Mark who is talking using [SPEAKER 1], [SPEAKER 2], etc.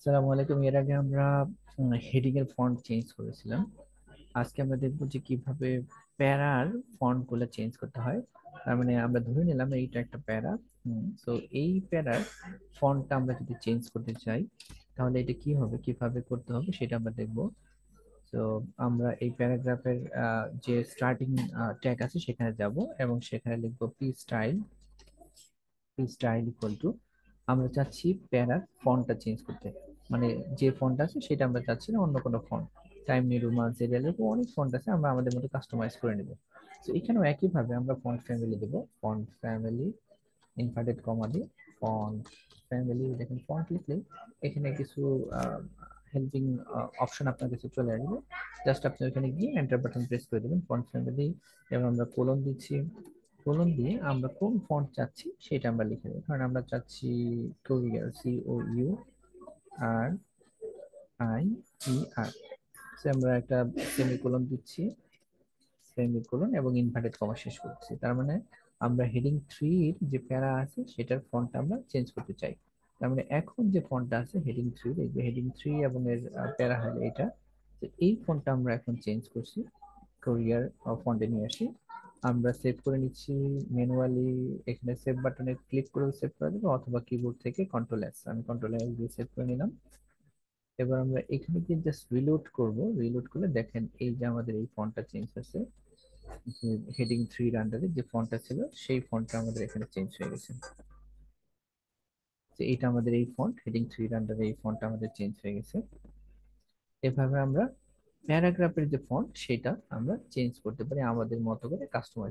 [SPEAKER 1] আসসালামু আলাইকুম। এর আগে আমরা হেডিং এর ফন্ট চেঞ্জ করেছিলাম। আজকে আমরা দেখবো যে কিভাবে প্যারার ফন্ট গুলো চেঞ্জ করতে হয়। তার মানে আমরা ধরে নিলাম এইটা একটা প্যারা। তো এই প্যারার ফন্টটা আমরা যদি চেঞ্জ করতে চাই, তাহলে এটা কি হবে, কিভাবে করতে হবে সেটা আমরা দেখবো। তো আমরা এই প্যারাগ্রাফের যে স্টার্টিং ট্যাগ আছে সেখানে যাব এবং সেখানে লিখবো পি স্টাইল ইকুয়াল টু, আমরা চাচ্ছি প্যারার ফন্টটা চেঞ্জ করতে। মানে যে ফন্ট আছে সেটা আমরা চাচ্ছি না অন্য কোনো font. Time new Roman serial এরকম অনেক ফন্ট আছে, আমরা আমাদের মতো কাস্টমাইজ করে নেব। তো এখানেও একইভাবে আমরা ফন্ট ফ্যামিলি দেব। ফন্ট ফ্যামিলি ইনভার্টেড কমা দিয়ে ফন্ট ফ্যামিলি, দেখেন ফন্ট লিখলে এখানে কিছু হেল্পিং অপশন আপনার কাছে চলে আসবে। জাস্ট আপনি ওখানে গিয়ে এন্টার বাটন প্রেস করে দেবেন ফন্ট ফ্যামিলি, এবং আমরা কোলন দিচ্ছি। কোলন দিয়ে আমরা কোন ফন্ট চাচ্ছি সেটা আমরা লিখে দেবো। কারণ আমরা চাচ্ছি কোরিয়ার, COURIER। আমরা একটা সেমিকোলন দিচ্ছি, সেমিকোলন এবং ইনভার্টেড কমা শেষ করছি। তার মানে আমরা হেডিং 3 যে প্যারা আছে সেটার ফন্ট আমরা চেঞ্জ করতে চাই। তার মানে এখন যে ফন্টটা আছে হেডিং 3, এই যে হেডিং 3 এবং এর প্যারা হলো এটা। তো এই ফন্টটা আমরা এখন চেঞ্জ করছি, কোরিয়ার ফন্টে নিয়ে আসি। আমরা সেভ করে নিচ্ছি ম্যানুয়ালি। এখানে সেভ বাটনে ক্লিক করে সেভ করে দেবো, অথবা কিবোর্ড থেকে কন্ট্রোল এস, আমি কন্ট্রোল এস দিয়ে সেভ করে নিলাম। এবার আমরা এখানে গিয়ে জাস্ট রিলোড করব। রিলোড করলে দেখেন এই যে আমাদের এই ফন্টটা চেঞ্জ হয়েছে। হেডিং 3 আন্ডারে যে ফন্টটা ছিল সেই ফন্টটা আমাদের এখানে চেঞ্জ হয়ে গেছে। তো এটা আমাদের এই ফন্ট, হেডিং 3 আন্ডারে এই ফন্টটা আমাদের চেঞ্জ হয়ে গেছে। এভাবে আমরা প্যারাগ্রাফের যে ফন্ট সেটা আমরা চেঞ্জ করতে পারি আমাদের মতো করে কাস্টমাইজ।